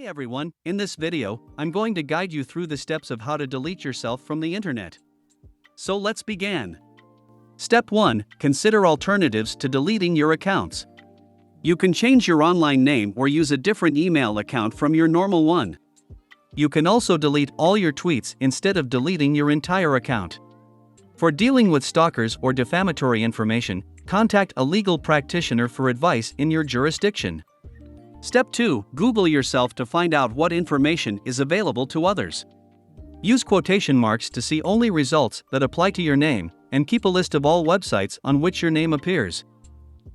everyone, in this video, I'm going to guide you through the steps of how to delete yourself from the internet. So let's begin. Step 1. Consider alternatives to deleting your accounts. You can change your online name or use a different email account from your normal one. You can also delete all your tweets instead of deleting your entire account. For dealing with stalkers or defamatory information, contact a legal practitioner for advice in your jurisdiction. Step 2. Google yourself to find out what information is available to others. Use quotation marks to see only results that apply to your name, and keep a list of all websites on which your name appears.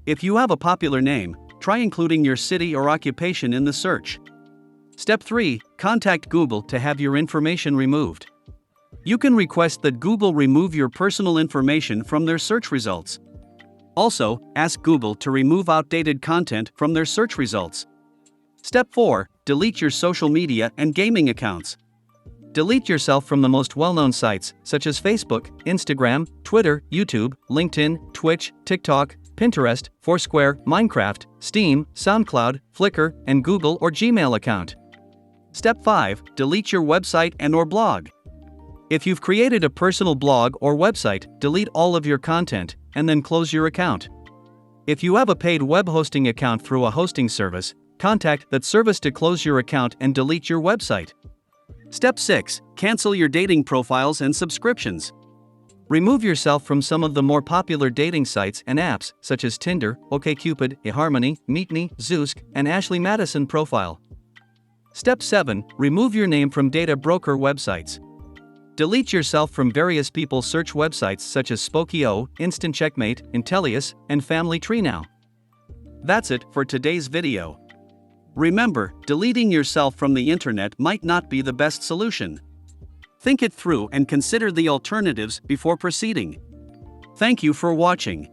If you have a popular name, try including your city or occupation in the search. Step 3. Contact Google to have your information removed. You can request that Google remove your personal information from their search results. Also, ask Google to remove outdated content from their search results. Step 4. Delete your social media and gaming accounts. Delete yourself from the most well-known sites, such as Facebook, Instagram, Twitter, YouTube, LinkedIn, Twitch, TikTok, Pinterest, Foursquare, Minecraft, Steam, SoundCloud, Flickr, and Google or Gmail account. Step 5. Delete your website and/or blog. If you've created a personal blog or website, delete all of your content, and then close your account. If you have a paid web hosting account through a hosting service, contact that service to close your account and delete your website. Step 6. Cancel your dating profiles and subscriptions. Remove yourself from some of the more popular dating sites and apps, such as Tinder, OkCupid, eHarmony, Meet.me, Zoosk, and Ashley Madison profile. Step 7. Remove your name from data broker websites. Delete yourself from various people search websites such as Spokeo, Instant Checkmate, Intellius, and Family Tree Now. That's it for today's video. Remember, deleting yourself from the internet might not be the best solution. Think it through and consider the alternatives before proceeding. Thank you for watching.